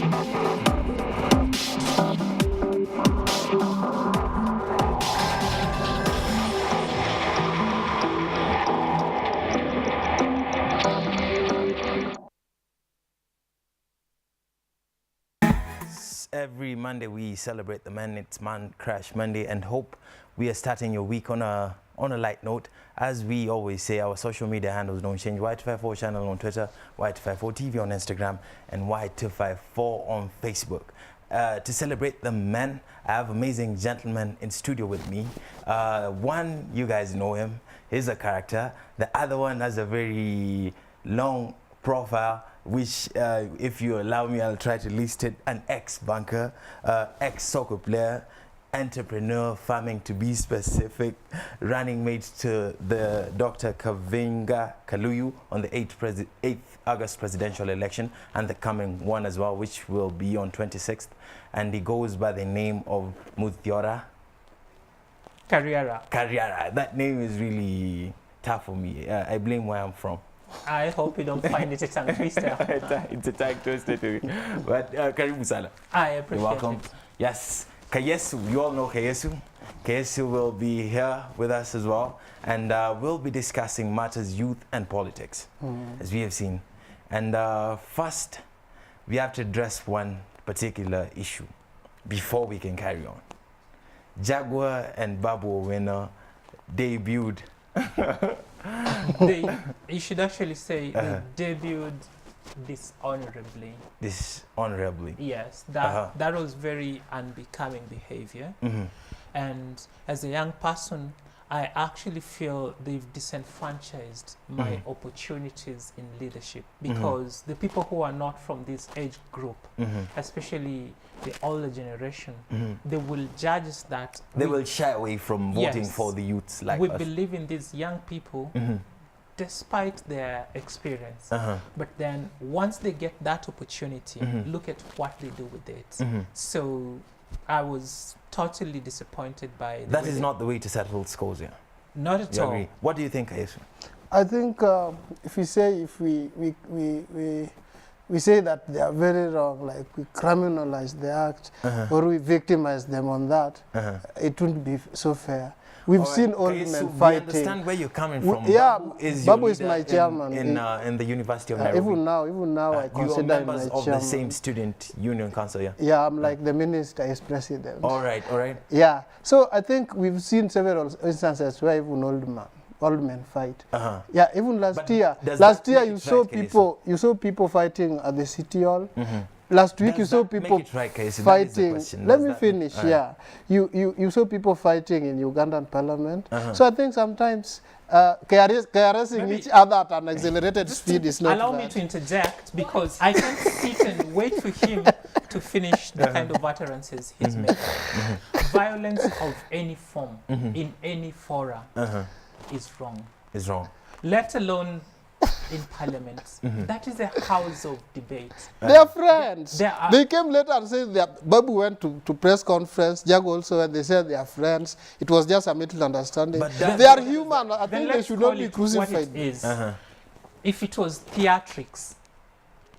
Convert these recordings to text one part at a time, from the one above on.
Every Monday we celebrate the man. It's Man Crash Monday, and hope we are starting your week on a light note. As we always say, our social media handles don't change. Y254 channel on Twitter, Y254 TV on Instagram, and Y254 on Facebook. To celebrate the men, I have amazing gentlemen in studio with me. One, you guys know him. He's a character. The other one has a very long profile, which, if you allow me, I'll try to list it. An ex-banker, ex-soccer player, entrepreneur, farming to be specific, running mate to the Dr. Kavinga Kaluyu on the 8th August presidential election, and the coming one as well, which will be on 26th. And he goes by the name of Muthiora Kariara. Kariara. That name is really tough for me. I blame where I'm from. I hope you don't find it a tongue twister. It's a tongue twister to me. But Karibu Sana. I appreciate You're welcome. it. Yes, Kayesu, you all know Kayesu. Kayesu will be here with us as well, and we'll be discussing matters youth and politics, as we have seen. And first, we have to address one particular issue before we can carry on. Jaguar and Babu Owino debuted. You should actually say they debuted dishonorably. Dishonorably. Yes, that was very unbecoming behavior. And as a young person, I actually feel they've disenfranchised my opportunities in leadership, because the people who are not from this age group, especially the older generation, they will judge us that they will shy away from voting for the youths like we us. believe in these young people despite their experience. But then once they get that opportunity, look at what they do with it. So I was totally disappointed by that. Is not the way to settle scores, yeah? Not at all. Agree? What do you think, Ayesu? I think if we say that they are very wrong, like we criminalize the act or we victimize them on that, it wouldn't be so fair. We've seen old men fighting. We understand where you're coming from. Yeah, Babu is my chairman in the University of Nairobi. Even now, I consider him my chairman. You are members of the same student union council, yeah? Yeah, I'm like the minister is president. All right. Yeah, so I think we've seen several instances where even old men fight. Yeah, even last year you saw people fighting at the city hall. Last week you saw people fighting. Let me finish. Yeah, you saw people fighting in Ugandan parliament. So I think sometimes caressing each other at an accelerated speed is not. Allow me to interject, because I can't sit and wait for him to finish the kind of utterances he's making. Violence of any form in any fora is wrong. Is wrong. Let alone in parliament. That is a house of debate. They are friends. They came later and said that Babu went to press conference. Jago also went. They said they are friends. It was just a mutual understanding. But they are human. I think they should not be crucified. What it is. If it was theatrics,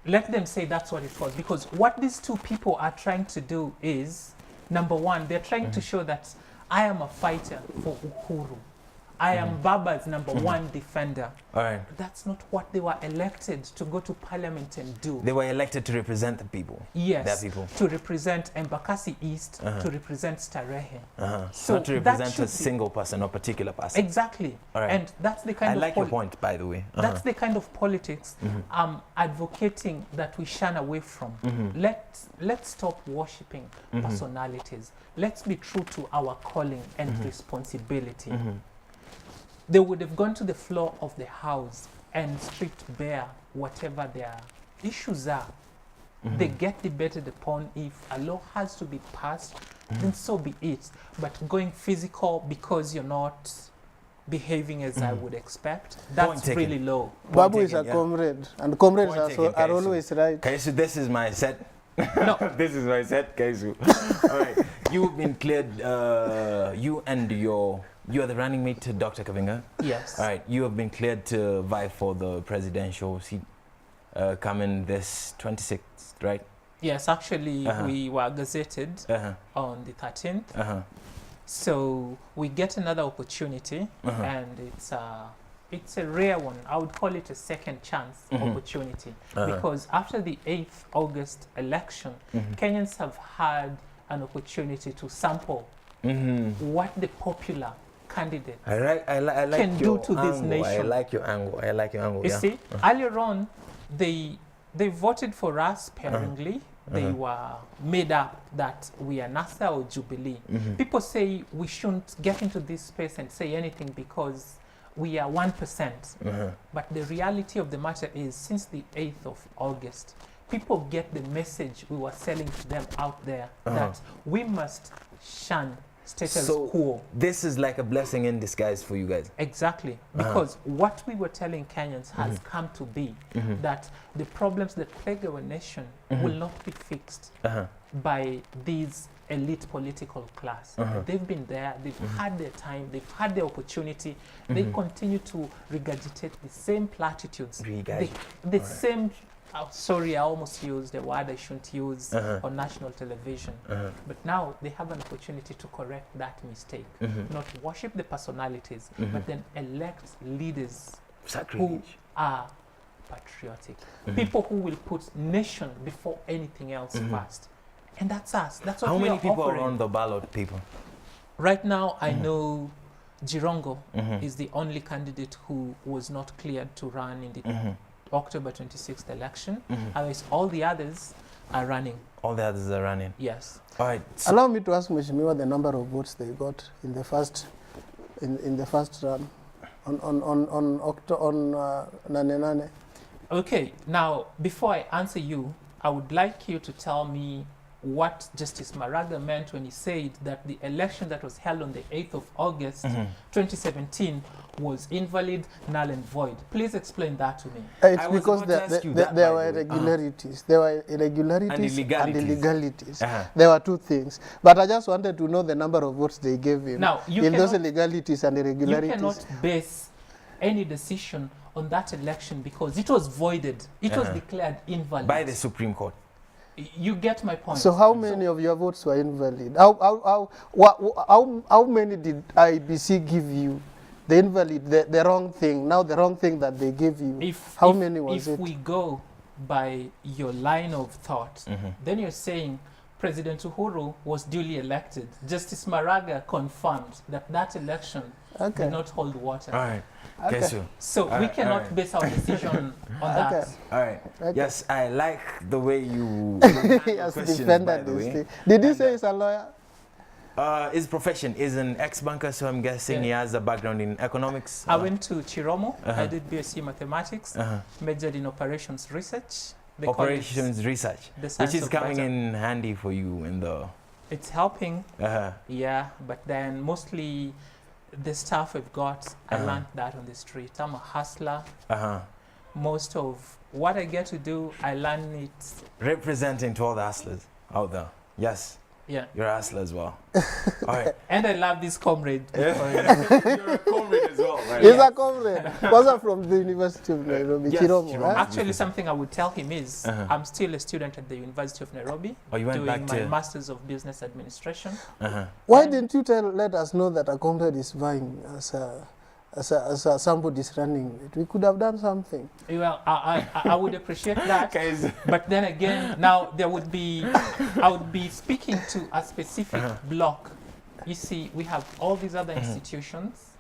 let them say that's what it was. Because what these two people are trying to do is, number one, they're trying to show that I am a fighter for Uhuru. I am Baba's number one defender. All right. That's not what they were elected to go to parliament and do. They were elected to represent the people. Yes. Their people. To represent Embakasi East, to represent Starehe. So not to represent a single person or particular person. Exactly. All right. And that's the kind I of like your point, by the way. That's the kind of politics I'm advocating that we shun away from. Let's stop worshipping personalities. Let's be true to our calling and responsibility. They would have gone to the floor of the house and stripped bare whatever their issues are. They get debated upon. If a law has to be passed, then so be it. But going physical because you're not behaving as I would expect, that's really low. Babu is a comrade, and comrades are always right. Kaisu, this is my set. No. This is my set, Kaisu. All right. You've been cleared, you are the running mate to Dr. Kavinga. Yes. All right. You have been cleared to vie for the presidential seat coming this 26th, right? Yes, actually, we were gazetted on the 13th. So we get another opportunity, and it's a rare one. I would call it a second chance opportunity, because after the 8th August election, Kenyans have had an opportunity to sample what the popular candidate like can do to this nation. I like your angle. You see, earlier on, they voted for us sparingly. They were made up that we are NASA or Jubilee. People say we shouldn't get into this space and say anything because we are 1%. But the reality of the matter is, since the 8th of August, people get the message we were selling to them out there that we must shun status quo. This is like a blessing in disguise for you guys. Exactly, because what we were telling Kenyans has come to be that the problems that plague our nation will not be fixed by these elite political class. They've been there, they've had their time, they've had their opportunity. They continue to regurgitate the same platitudes, the same. Sorry, I almost used a word I shouldn't use on national television. But now they have an opportunity to correct that mistake. Not worship the personalities, but then elect leaders who are patriotic. People who will put nation before anything else first. And that's us. That's what we are offering. How many people are on the ballot, people? Right now, I know Jirongo is the only candidate who was not cleared to run in the October 26th election. Otherwise, all the others are running. All the others are running. Yes. All right. So allow me to ask Mheshimiwa the number of votes they got in the first run on Nane. Okay. Now, before I answer you, I would like you to tell me what Justice Maraga meant when he said that the election that was held on the 8th of August 2017 was invalid, null and void. Please explain that to me. It's because there were irregularities. There were irregularities and illegalities. There were two things. But I just wanted to know the number of votes they gave him. Now, in those illegalities and irregularities. You cannot base any decision on that election because it was voided. It was declared invalid. By the Supreme Court. You get my point. So how many of your votes were invalid? How many did IBC give you? The invalid, the wrong thing. Now the wrong thing that they gave you. How many was it? If we go by your line of thought, then you're saying President Uhuru was duly elected. Justice Maraga confirmed that that election did not hold water. All right. Okay. So we cannot base our decision on that. All right. Okay. Yes, I like the way you yes, defended this thing. Did he say he's a lawyer? His profession is an ex-banker, so I'm guessing he has a background in economics. I went to Chiromo. I did BSc Mathematics, majored in operations research. Operations research, which is coming in handy for you in the... It's helping, yeah, but then mostly the stuff I've got, I learned that on the street. I'm a hustler. Most of what I get to do, I learn it. Representing to all the hustlers out there. Yes. Yeah. You're a hustler as well. All right. And I love this comrade. You're a comrade as well, right? He's a comrade. Was from the University of Nairobi? Yes, Chiromo, right? Actually, something I would tell him is I'm still a student at the University of Nairobi. Oh, you went doing back to my Masters of Business Administration. Why didn't you let us know that a comrade is vying as somebody's running it? We could have done something. Well, I would appreciate that. But then again, now I would be speaking to a specific block. You see, we have all these other institutions,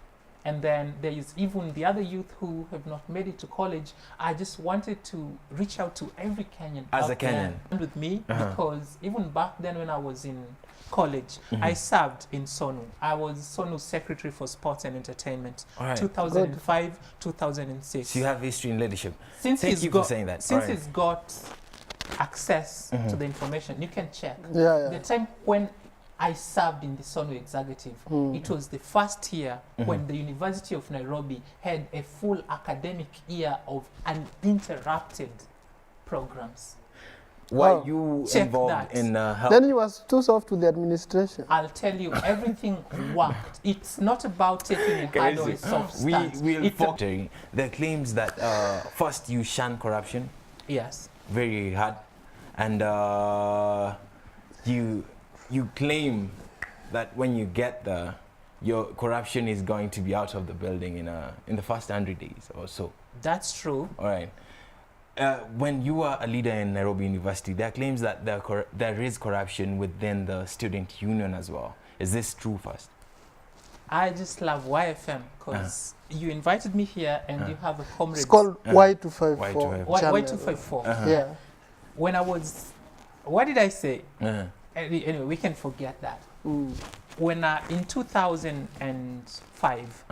and then there is even the other youth who have not made it to college. I just wanted to reach out to every Kenyan. As a Kenyan. With me, because even back then when I was in college, I served in SONU. I was SONU's Secretary for Sports and Entertainment, 2005, 2006. So you have history in leadership. Thank you for saying that. Since he's got access to the information, you can check. Yeah. The time when I served in the SONU executive, it was the first year when the University of Nairobi had a full academic year of uninterrupted programs. Why you involved in health? Then you was too soft to the administration. I'll tell you, everything worked. It's not about taking a hard or a soft stance. We'll focus the claims that first you shun corruption. Yes. Very hard. and you claim that when you get there, your corruption is going to be out of the building in the first 100 days or so. That's true. All right. When you are a leader in Nairobi University, there are claims that there is corruption within the student union as well. Is this true first? I just love YFM because you invited me here and you have a comrade. It's called Y254. Y254. Yeah. When I was, what did I say? Anyway, we can forget that. When in 2005,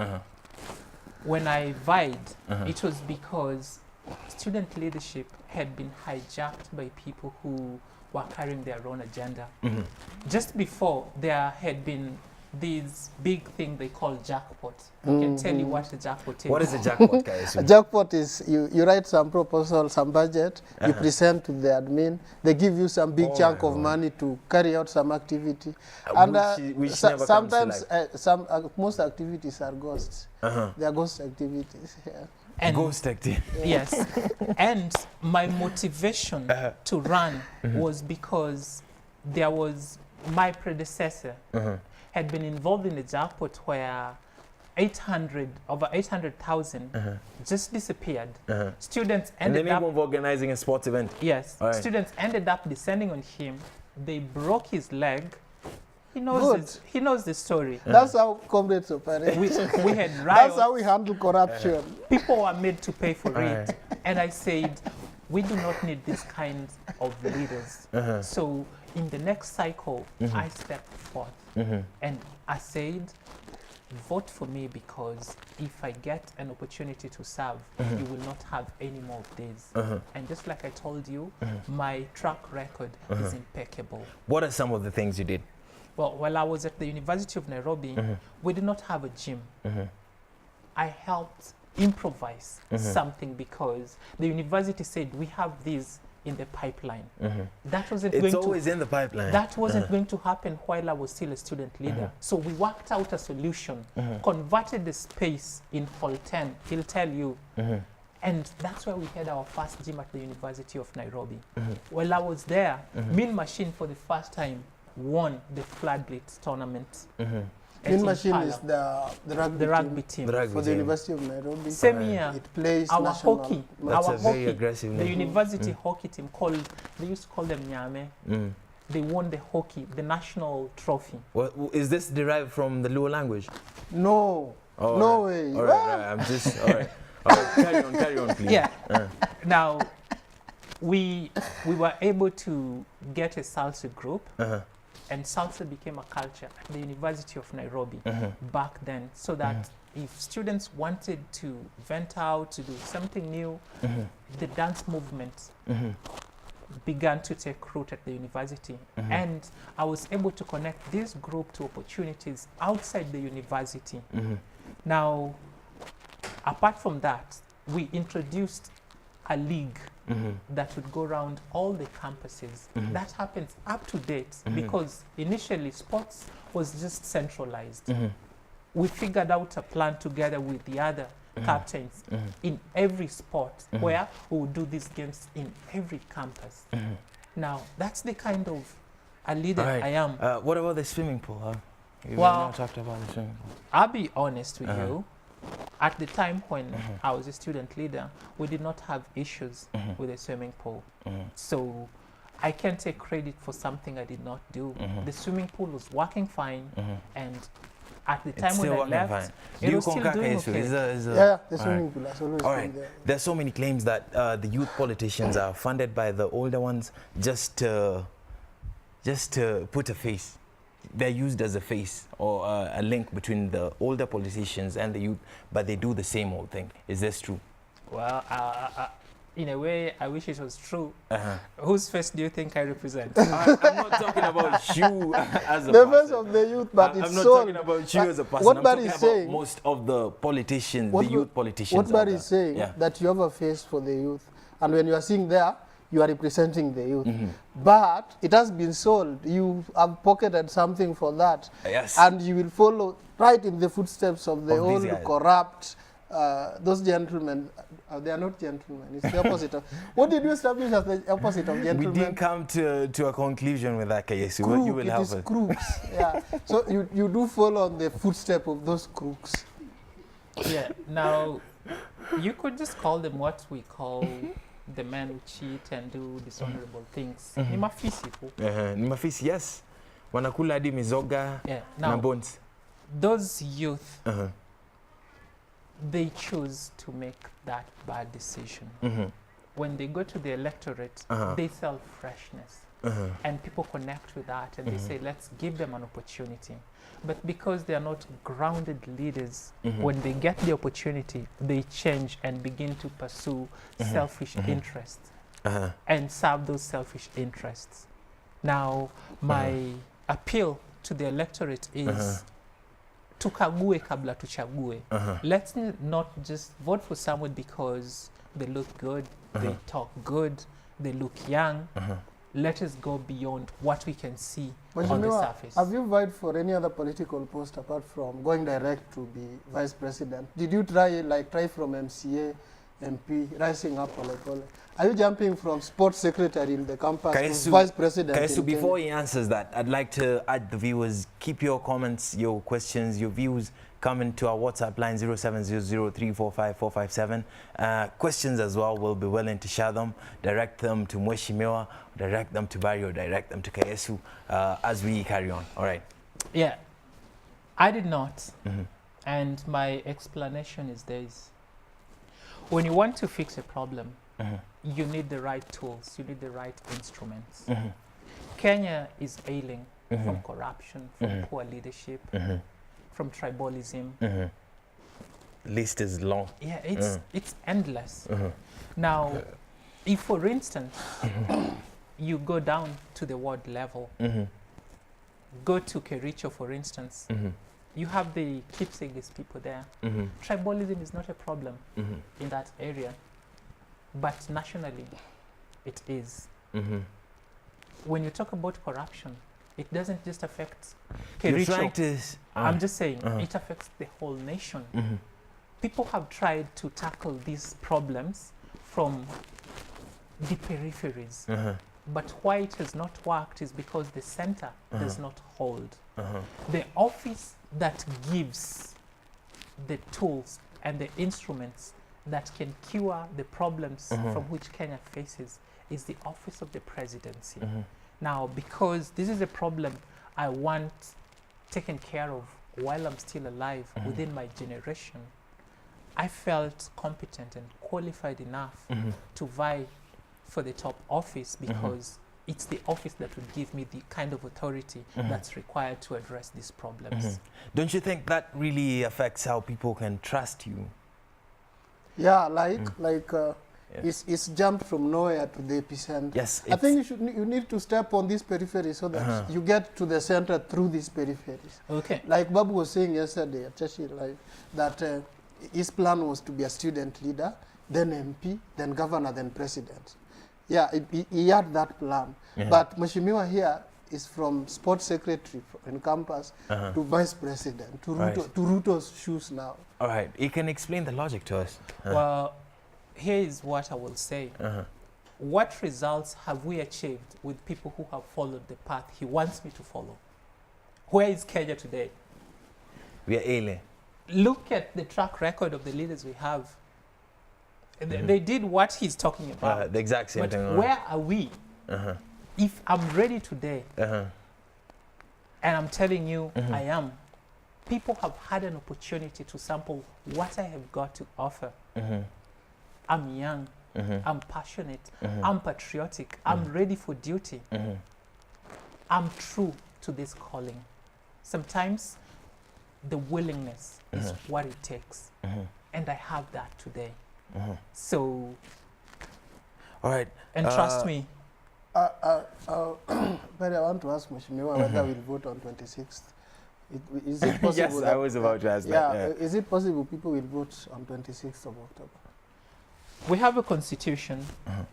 when I vied, it was because student leadership had been hijacked by people who were carrying their own agenda. Just before, there had been these big thing they call jackpot. I can tell you what a jackpot is. What is a jackpot, guys? A jackpot is you write some proposal, some budget, you present to the admin, they give you some big chunk of money to carry out some activity. And which sometimes most activities are ghosts. They are ghost activities. Yeah. And ghost activity. Yes. And my motivation to run was because there was my predecessor had been involved in a jackpot where over 800,000 just disappeared. Students ended up organizing a sports event. Yes. Right. Students ended up descending on him. They broke his leg. He knows the story. That's how comrades operate. We had riots. That's how we handle corruption. People were made to pay for it. And I said, we do not need this kind of leaders. So in the next cycle, I stepped forth. And I said, vote for me because if I get an opportunity to serve, you will not have any more of these. And just like I told you, my track record is impeccable. What are some of the things you did? Well, while I was at the University of Nairobi, we did not have a gym. I helped improvise something because the university said we have these in the pipeline. That wasn't It's always in the pipeline. That wasn't going to happen while I was still a student leader. So we worked out a solution, converted the space in Hall 10, he'll tell you. And that's where we had our first gym at the University of Nairobi. While I was there, Mean Machine for the first time won the Flood Blitz tournament. Mean Machine is the rugby team for the University of Nairobi. Same year, it plays our national hockey, That's our a very hockey, aggressive the name. university hockey team they used to call them Nyame. They won the hockey, the national trophy. What, is this derived from the Luo language? No, Oh, no right. way. All right, right. I'm just, all right. All right, carry on, please. Yeah. Now, we were able to get a salsa group. And salsa became a culture at the University of Nairobi back then, so that if students wanted to vent out, to do something new, the dance movement began to take root at the university. And I was able to connect this group to opportunities outside the university. Now, apart from that, we introduced a league that would go around all the campuses. That happens up to date because initially sports was just centralized. We figured out a plan together with the other captains in every sport where we would do these games in every campus. Now, that's the kind of a leader I am. What about the swimming pool? You've Well, not talked about the swimming pool. I'll be honest with you. At the time when I was a student leader, we did not have issues with the swimming pool. So I can't take credit for something I did not do. The swimming pool was working fine, and at the time when I left, it was still doing okay. Yeah, the swimming pool has always all been right. there. There's so many claims that the youth politicians are funded by the older ones just to put a face. They're used as a face or a link between the older politicians and the youth, but they do the same old thing. Is this true? Well, in a way, I wish it was true. Whose face do you think I represent? I'm not talking about you as a The person. face of the youth, but I'm it's not sold. talking about you as a person. What I'm Barry talking is saying, about most of the politicians, what the youth politicians. What Barry out is there. saying, that you have a face for the youth. And when you are seeing there, you are representing the youth. But it has been sold. You have pocketed something for that. Yes. And you will follow right in the footsteps of the Of these old guys. corrupt those gentlemen, they are not gentlemen. It's the opposite of. What did you establish as the opposite of gentlemen? We didn't come to a conclusion with that, Kayesu. Well, you will help us. Crooks. Yeah. So you do follow on the footstep of those crooks. Yeah. Now, you could just call them what we call the men who cheat and do dishonorable things. Ni mafisi po. Ni mafisi, yes. Wanakula hadi mizoga na bones. Those youth, they choose to make that bad decision. When they go to the electorate, they sell freshness. And people connect with that and they say, let's give them an opportunity. But because they are not grounded leaders, when they get the opportunity, they change and begin to pursue selfish interests and serve those selfish interests. Now, my appeal to the electorate is tukague kabla tuchague. Let's not just vote for someone because they look good, they talk good, they look young. Let us go beyond what we can see on the surface. Have you vied for any other political post apart from going direct to be vice president? Did you try from MCA, MP, rising up? Are you jumping from sports secretary in the campus to vice president? Kaisu, before he answers that, I'd like to add the viewers, keep your comments, your questions, your views coming to our WhatsApp line 0700345457. Questions as well, we'll be willing to share them, direct them to Mheshimiwa, direct them to Barry, or direct them to Kayesu as we carry on. All right. Yeah, I did not. And my explanation is this. When you want to fix a problem, you need the right tools, you need the right instruments. Kenya is ailing from corruption, from poor leadership, from tribalism. The list is long. Yeah, it's endless. Now, if for instance, you go down to the ward level, go to Kericho for instance, you have the Kipsigis people there. Tribalism is not a problem in that area, but nationally it is. When you talk about corruption, it doesn't just affect Kericho. I'm just saying, it affects the whole nation. People have tried to tackle these problems from the peripheries. But why it has not worked is because the center does not hold. The office that gives the tools and the instruments that can cure the problems from which Kenya faces is the office of the presidency. Now, because this is a problem I want taken care of while I'm still alive within my generation, I felt competent and qualified enough to vie for the top office because it's the office that would give me the kind of authority that's required to address these problems. Don't you think that really affects how people can trust you? Yeah, it's jumped from nowhere to the epicenter. Yes, I think you need to step on this periphery so that you get to the center through these peripheries. Okay. Like Babu was saying yesterday at Chashi Live, that his plan was to be a student leader, then MP, then governor, then president. Yeah, he had that plan. But Mheshimiwa here is from sports secretary in campus to vice president, to Ruto's shoes now. All right, you can explain the logic to us. Well, here is what I will say. What results have we achieved with people who have followed the path he wants me to follow? Where is Kenya today? We are alien. Look at the track record of the leaders we have. They did what he's talking about. The exact same thing. Where are we? If I'm ready today, and I'm telling you I am, people have had an opportunity to sample what I have got to offer. I'm young, I'm passionate, I'm patriotic, I'm ready for duty. I'm true to this calling. Sometimes the willingness is what it takes. And I have that today. So, all right. And trust me. But I want to ask Mheshimiwa whether we'll vote on 26th. Is it possible? Yes, I was about to ask that. Yeah. Is it possible people will vote on 26th of October? We have a constitution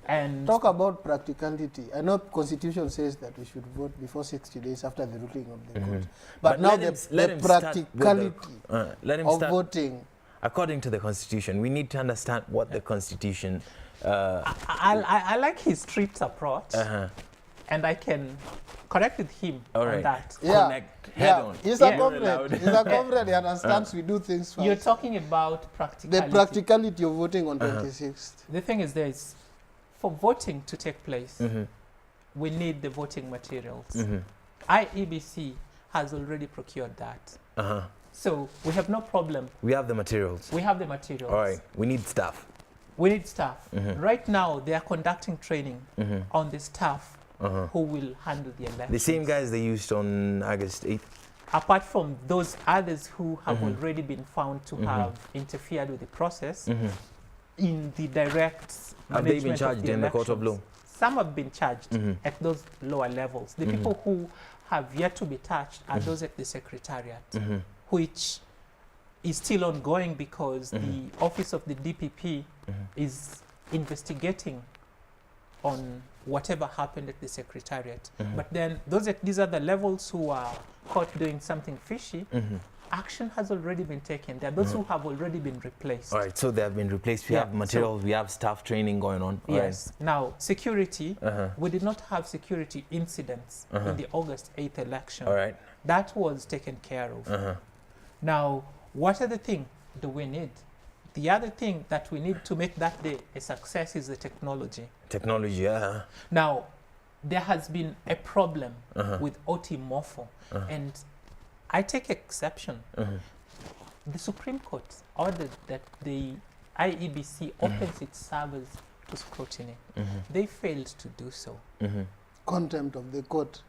and... Talk about practicality. I know constitution says that we should vote before 60 days after the ruling of the court. But now the practicality of voting according to the Constitution, we need to understand what the Constitution... I like his strict approach, and I can correct with him on that. Connect head on. He's a comrade. He's a comrade. He understands we do things fast. You're talking about practicality. The practicality of voting on 26th. The thing is this, for voting to take place, we need the voting materials. IEBC has already procured that. So we have no problem. We have the materials. We have the materials. All right. We need staff. We need staff. Right now, they are conducting training on the staff who will handle the elections. The same guys they used on August 8th? Apart from those others who have already been found to have interfered with the process in the direct Have they been charged in the court of law? Some have been charged at those lower levels. The people who have yet to be touched are those at the Secretariat, which is still ongoing because the office of the DPP is investigating on whatever happened at the Secretariat. But then these are the levels who are caught doing something fishy. Action has already been taken. There are those who have already been replaced. All right, so they have been replaced. We have materials, we have staff training going on. Yes. Right. Now, security, we did not have security incidents in the August 8th election. All right. That was taken care of. Now, what other thing do we need? The other thing that we need to make that day a success is the technology. Technology, Now, there has been a problem with OT-MOFO, and I take exception. The Supreme Court ordered that the IEBC opens its servers to scrutiny. They failed to do so. Contempt of the court.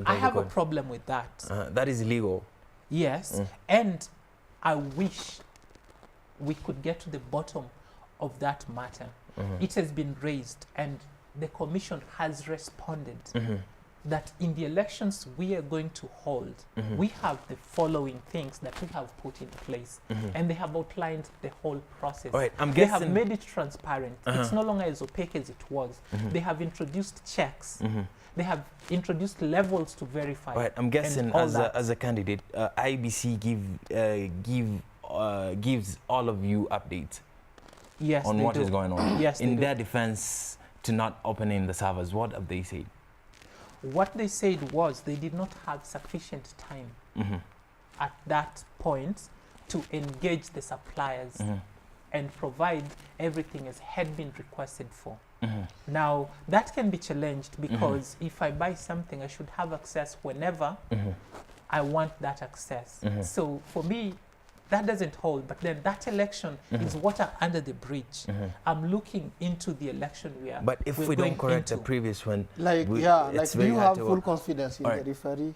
I have a problem with that. That is illegal. Yes, and I wish we could get to the bottom of that matter. It has been raised, and the Commission has responded that in the elections we are going to hold, we have the following things that we have put in place, and they have outlined the whole process. All right, they have made it transparent. It's no longer as opaque as it was. They have introduced checks. They have introduced levels to verify. Right, I'm guessing as a candidate, IBC gives all of you updates on what is going on. Yes, in their defense to not opening the servers, what have they said? What they said was they did not have sufficient time at that point to engage the suppliers and provide everything as had been requested for. Now, that can be challenged because if I buy something, I should have access whenever I want that access. So for me, that doesn't hold. But then that election is water under the bridge. I'm looking into the election we are. But if we don't correct the previous one, do you have full confidence in the referee?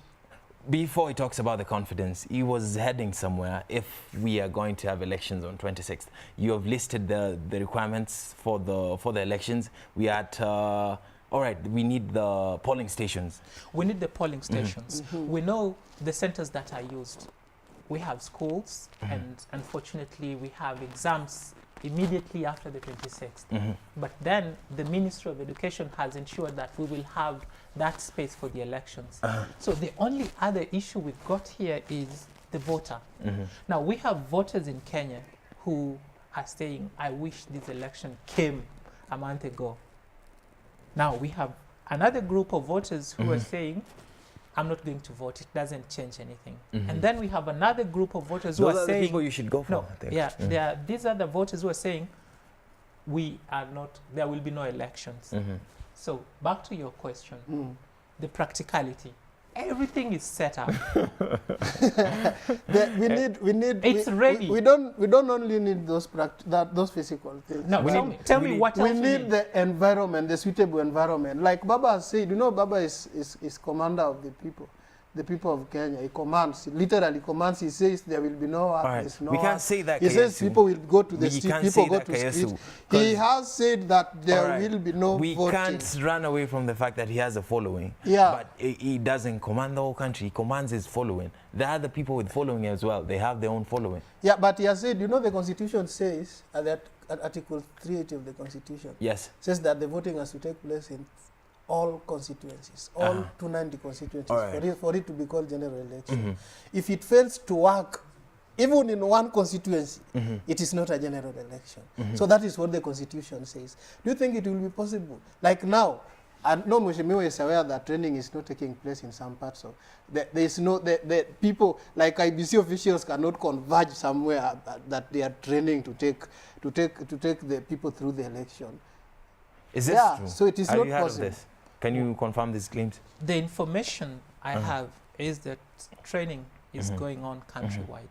Before he talks about the confidence, he was heading somewhere. If we are going to have elections on 26th, you have listed the requirements for the elections. We are at all right. We need the polling stations. We need the polling stations. We know the centers that are used. We have schools, and unfortunately, we have exams immediately after the 26th. But then the Ministry of Education has ensured that we will have that space for the elections. So the only other issue we've got here is the voter. Now, we have voters in Kenya who are saying, I wish this election came a month ago. Now, we have another group of voters who are saying, I'm not going to vote. It doesn't change anything. And then we have another group of voters who are saying... the people you should go for. No, yeah, these are the voters who are saying, there will be no elections. So back to your question, the practicality. Everything is set up. It's ready. We don't only need those physical things. No, tell me what else we need. The environment, the suitable environment. Like Baba has said, Baba is commander of the people of Kenya. He commands, literally commands. He says there will be no artists, no we can't say that. He says people will go to the street, people go to the street. He has said that there will be no voting. We can't run away from the fact that he has a following. Yeah. But he doesn't command the whole country. He commands his following. There are other people with following as well. They have their own following. Yeah, but he has said, the Constitution says, that Article 380 of the Constitution says that the voting has to take place in all constituencies, all 290 constituencies, for it to be called general election. If it fails to work even in one constituency, it is not a general election. So that is what the constitution says. Do you think it will be possible? Like now, I know Mheshimiwa is aware that training is not taking place in some parts of, there is no, the people, like IBC officials cannot converge somewhere that they are training to take the people through the election. Is this true? So it is Have not you heard possible. of this? Can you confirm these claims? The information I have is that training is going on countrywide.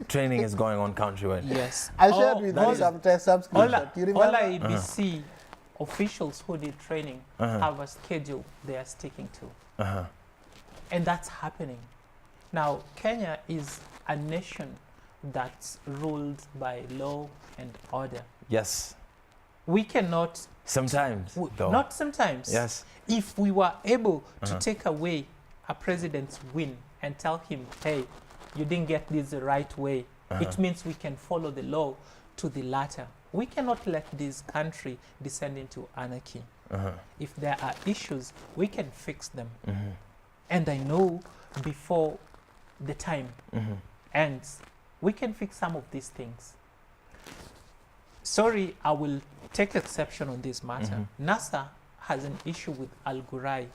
Training is going on countrywide. Yes. I shared with you some screenshot. You remember? All IBC officials who did training have a schedule they are sticking to. And that's happening. Now, Kenya is a nation that's ruled by law and order. Yes. We cannot... Sometimes, though. Not sometimes. Yes. If we were able to take away a president's win and tell him, hey, you didn't get this the right way, it means we can follow the law to the latter. We cannot let this country descend into anarchy. If there are issues, we can fix them. And I know before the time ends, we can fix some of these things. Sorry, I will take exception on this matter. NASA has an issue with Al Ghurair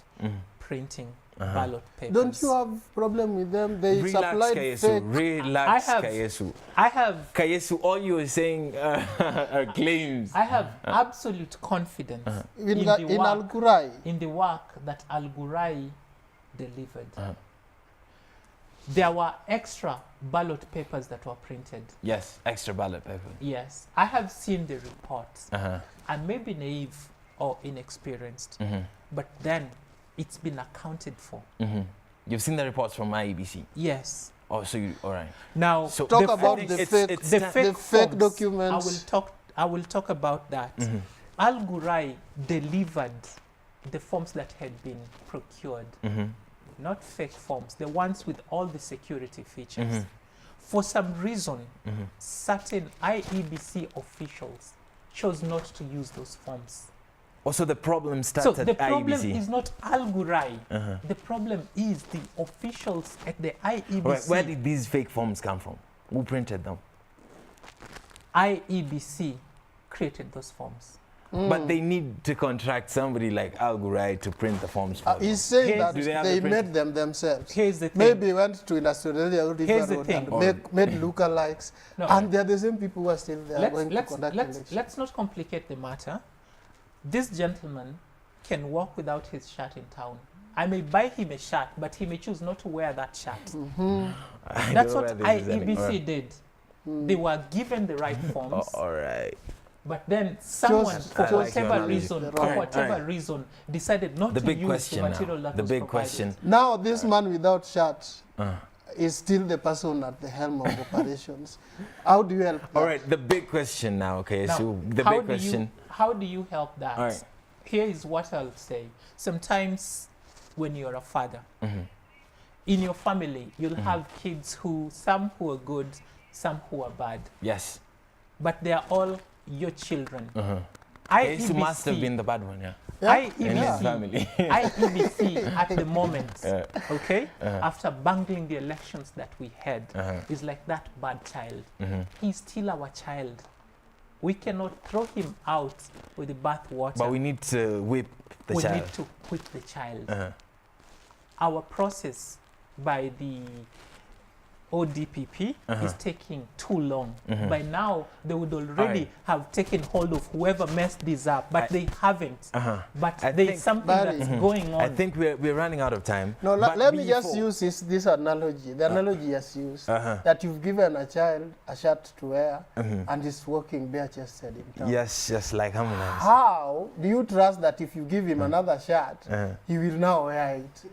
printing ballot papers. Don't you have problem with them? They Relax, supplied Kayesu. fake. Relax, Kayesu. I have Kayesu, all you are saying are claims. I have absolute confidence In Al Ghurair. in the work that Al Ghurair delivered. There were extra ballot papers that were printed. Yes, extra ballot paper. Yes, I have seen the reports. I may be naive or inexperienced, but then it's been accounted for. You've seen the reports from IEBC? Yes. Oh, so you, all right. Now, So Talk the about forms- the fake forms, documents. I will talk about that. Al Ghurair delivered the forms that had been procured, not fake forms, the ones with all the security features. For some reason, certain IEBC officials chose not to use those forms. Also, the problem started So the at problem IEBC. is not Al Ghurair. The problem is the officials at the IEBC. All right, where did these fake forms come from? Who printed them? IEBC created those forms. But they need to contract somebody like Al Ghurair to print the forms for them. He's saying that Do they have they the made them themselves. Here's the thing. Maybe went to Industrial Here's the Road thing. and made lookalikes. No. And they're the same people who are still there going to conduct elections. Let's not complicate the matter. This gentleman can walk without his shirt in town. I may buy him a shirt, but he may choose not to wear that shirt. I That's don't know what where this is heading. All IEBC right. did. They were given the right forms, All right. but then someone, Chose- for I like your whatever analogy. reason, The for wrong- whatever Alright. reason, decided not The to big use question the material now. that The was big provided. question. Now this man without shirt Uh. is still the person at the helm of operations. How do you help that? All right, the big question now, okay? Now, So the how big do question. how do you help that? Alright. Here is what I'll say. Sometimes when you're a father, in your family, you'll have kids some who are good, some who are bad, Yes. but they are all your children. Kayesu must have been the bad one, yeah. In his family. IEBC at the moment, Yeah. okay, after bungling the elections that we had, is like that bad child. He's still our child. We cannot throw him out with the bath water. But we need to whip the we child. need to whip the child. Our process by the ODPP is taking too long. By now, they would already have taken hold of whoever messed this up, but they haven't. But I there's think- something Barry. that's going on. I think we're running out of time. No, But let me just before- use this analogy. The analogy has used that you've given a child a shirt to wear and he's walking bare-chested in town. Yes, just like harmonize. How do you trust that if you give him another shirt, he will now wear it?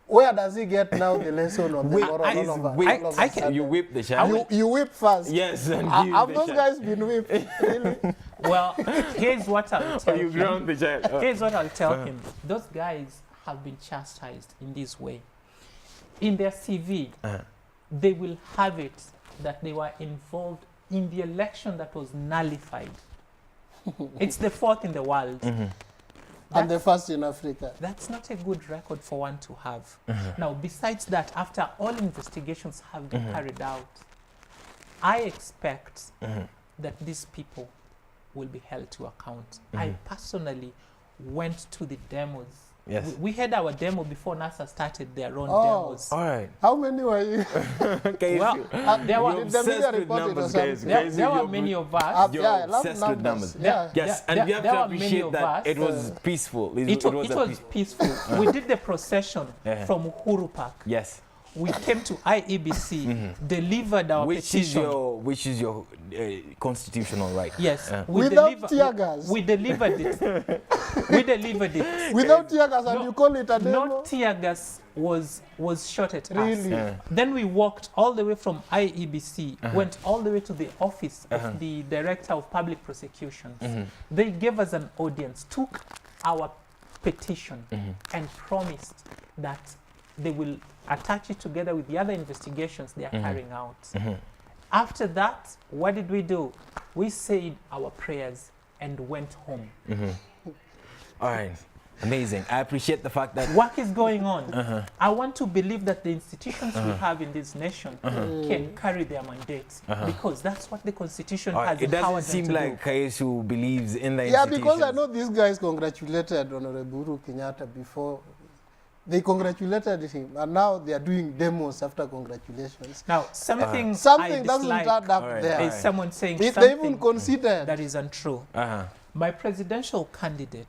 Where does he get now the lesson of the Whip moral is all of a- whipped. all of a sudden? You whip the child. You whip first. Yes, and give Have the those child. guys been whipped? Really? Well, here's what I'll Or tell you him. ground the child. Here's what I'll tell him. Those guys have been chastised in this way. In their CV, they will have it that they were involved in the election that was nullified. It's the fourth in the world. and the first in Africa. That's not a good record for one to have. Now, besides that, after all investigations have been carried out, I expect that these people will be held to account. I personally went to the demos. Yes. We had our demo before NASA started their own demos. All right. How many were you? Well, there were, Did the media report it or something? there were many of us. You're Yeah, I love obsessed with numbers. Yeah. Yes, There- and we have there to were many appreciate of that us. it was peaceful. It was peaceful. We did the procession from Uhuru Park. Yes. We came to IEBC, delivered our petition. Which is your constitutional right? Yes. Without tear gas. We delivered it. We delivered it. Without tear gas, and you call it a demo? No tear gas was shot at us. Really? Then we walked all the way from IEBC, went all the way to the office of the Director of Public Prosecutions. They gave us an audience, took our petition, and promised that they will attach it together with the other investigations they are carrying out. After that, what did we do? We said our prayers and went home. All right. Amazing. I appreciate the fact that Work is going on. I want to believe that the institutions we have in this nation can carry their mandates because that's what the Constitution has it empowered doesn't seem them to like Kayesu believes in the Yeah, institutions. because I know these guys congratulated Honorable Uhuru Kenyatta before. They congratulated him, and now they are doing demos after congratulations. Now, something I Something doesn't dislike add up Alright, there. is someone saying If they something even considered. that is untrue. My presidential candidate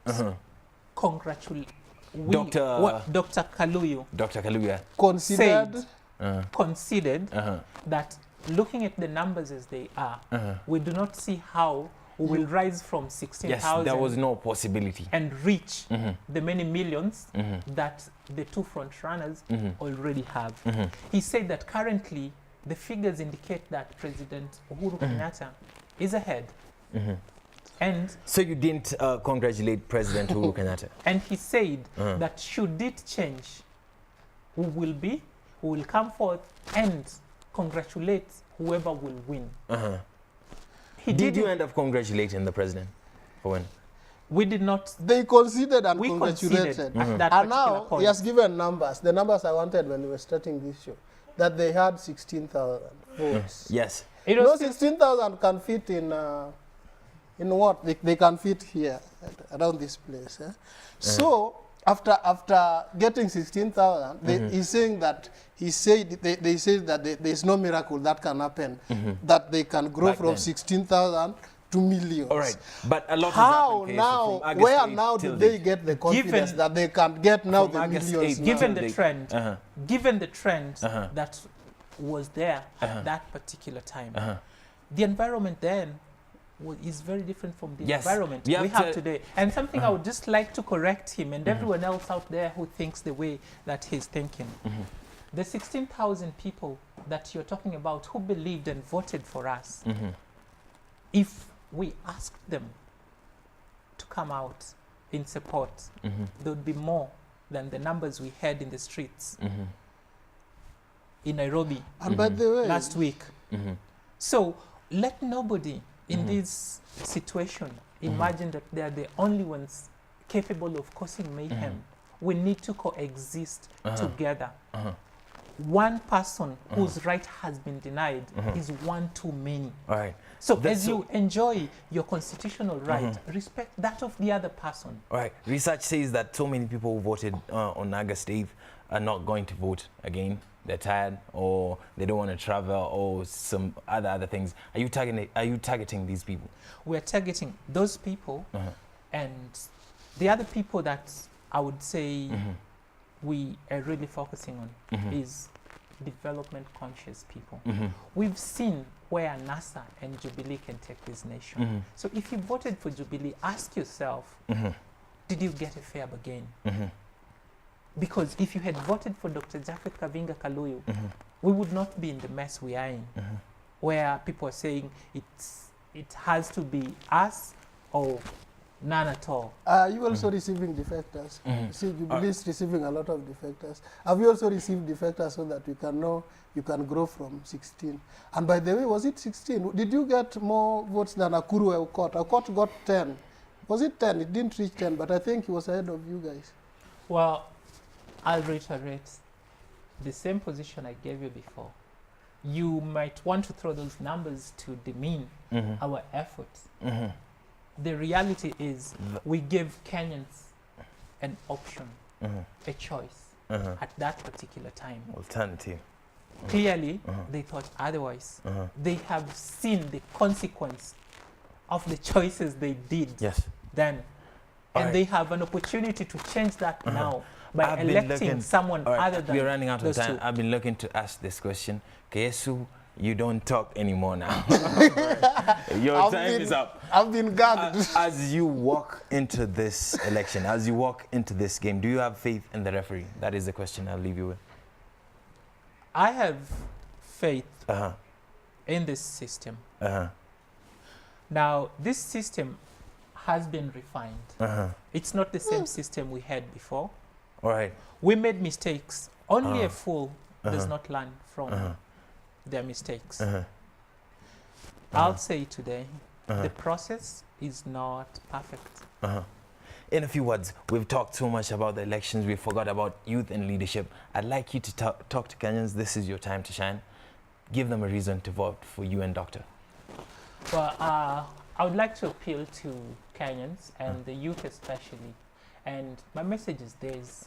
congratulated Dr. Kaluyu Dr. Kaluya. considered. considered that looking at the numbers as they are, we do not see how we will rise from 16,000 Yes, there was no possibility. and reach the many millions that the two front runners already have. He said that currently the figures indicate that President Uhuru Kenyatta is ahead. And So you didn't congratulate President Uhuru Kenyatta? And he said that should it change, we will come forth and congratulate whoever will win. Did you end up congratulating the president? For when? We did not. They considered and We congratulated. conceded at that And particular now point. he has given numbers, the numbers I wanted when we were starting this show, that they had 16,000 votes. Yes. It No, was 16,000 can fit in what? They can fit here, around this place. So, after getting 16,000, he's saying that, they say that there is no miracle that can happen, that they can grow Back from then. 16,000 to millions. All right. But a lot How has happened, now, from August where 8th now till do they date. get the confidence Given- that they can get now From the August millions 8th, now? given the they- trend, given the trend that was there at that particular time. The environment then is very different from the Yes. environment We we have have to- today. And something I would just like to correct him and everyone else out there who thinks the way that he's thinking. The 16,000 people that you're talking about who believed and voted for us, if we asked them to come out in support, there would be more than the numbers we had in the streets in Nairobi And by the way, last week. So let nobody in this situation imagine that they are the only ones capable of causing mayhem. We need to coexist together. One person whose right has been denied is one too many. All right. So That's as you enjoy your constitutional right, respect that of the other person. All right. Research says that so many people who voted on August 8th are not going to vote again. They're tired, or they don't want to travel, or some other things. Are you targeting these people? We're targeting those people, and the other people that I would say we are really focusing on is development conscious people. We've seen where NASA and Jubilee can take this nation. So if you voted for Jubilee, ask yourself, did you get a fair bargain? Because if you had voted for Dr. Japhet Kavinga Kaluyu, we would not be in the mess we are in, where people are saying it has to be us or none at all. are you also receiving defectors? See, Jubilee is receiving a lot of defectors. Have you also received defectors so that we can know you can grow from 16? And by the way, was it 16? Did you get more votes than Akuru Aukot? Aukot got 10. Was it 10? It didn't reach 10, but I think he was ahead of you guys. Well, I'll reiterate the same position I gave you before. You might want to throw those numbers to demean our efforts. The reality is we give Kenyans an option, a choice at that particular time. Alternative. Clearly, they thought otherwise. They have seen the consequence of the choices they did then. And they have an opportunity to change that now by electing someone other than we're running out of time. two. I've been looking to ask this question. Keyesu, you don't talk anymore now. Your time is up. I've been gagged. As you walk into this election, as you walk into this game, do you have faith in the referee? That is the question I'll leave you with. I have faith in this system. Now, this system has been refined. It's not the same system we had before. All right. We made mistakes. Only a fool does not learn from their mistakes. I'll say today, the process is not perfect. In a few words, we've talked so much about the elections, we forgot about youth and leadership. I'd like you to talk to Kenyans. This is your time to shine. Give them a reason to vote for you and Doctor. Well, I would like to appeal to Kenyans and the youth especially. And my message is this.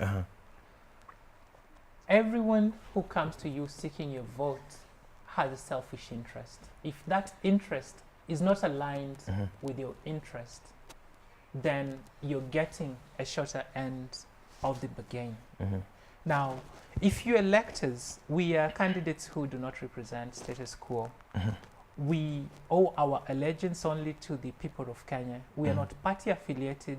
Everyone who comes to you seeking your vote has a selfish interest. If that interest is not aligned with your interest, then you're getting a shorter end of the bargain. Now, if you electors, we are candidates who do not represent status quo. We owe our allegiance only to the people of Kenya. We are not party affiliated.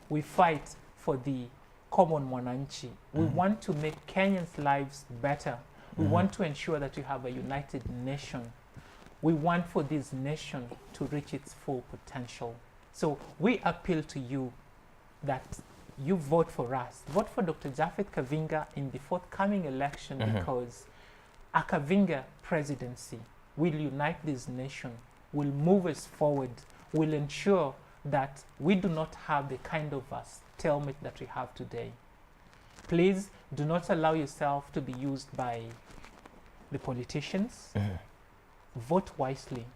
We fight for the common mwananchi. We want to make Kenyans' lives better. We want to ensure that we have a united nation. We want for this nation to reach its full potential. So we appeal to you that you vote for us. Vote for Dr. Japhet Kavinga in the forthcoming election because a Kavinga presidency will unite this nation, will move us forward, will ensure that we do not have the kind of stalemate that we have today. Please do not allow yourself to be used by the politicians. Vote wisely.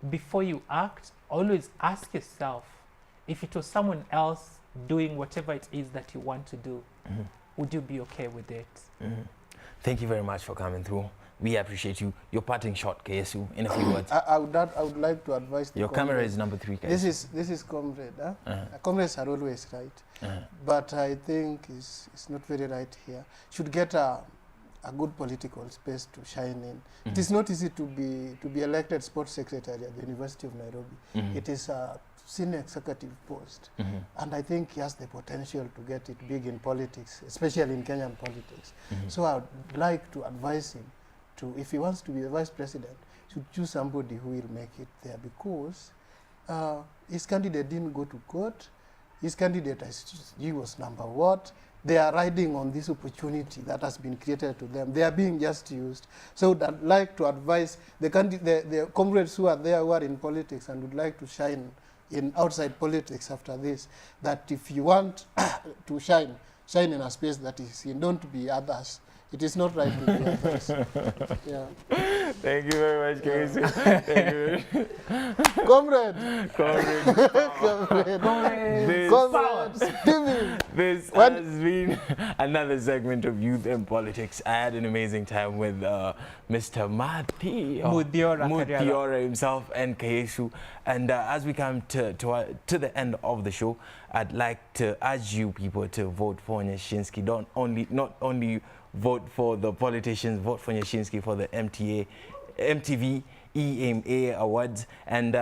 Before you act, always ask yourself, if it was someone else doing whatever it is that you want to do, would you be okay with it? Thank you very much for coming through. We appreciate you. Your parting shot, Keyesu, in a few words. I would like to advise the Your camera is number 3, Keyesu. This is comrade. Comrades are always right. But I think it's not very right here. Should get a good political space to shine in. It is not easy to be elected sports secretary at the University of Nairobi. It is a senior executive post. And I think he has the potential to get it big in politics, especially in Kenyan politics. So I would like to advise him to, if he wants to be the vice president, should choose somebody who will make it there, because his candidate didn't go to court. His candidate, he was number what? They are riding on this opportunity that has been created to them. They are being just used. So I'd like to advise the comrades who are there, who are in politics and would like to shine in outside politics after this, that if you want to shine in a space that is in, don't be others. It is not right to be others. Yeah. Thank you very much, Casey. Thank you. Comrade. This has been another segment of Youth and Politics. I had an amazing time with Mr. Muthiora himself and Keyesu. And as we come to the end of the show, I'd like to urge you people to vote for Nyashinski. Not only vote for the politicians, vote for Nyashinski for the MTV EMA Awards. And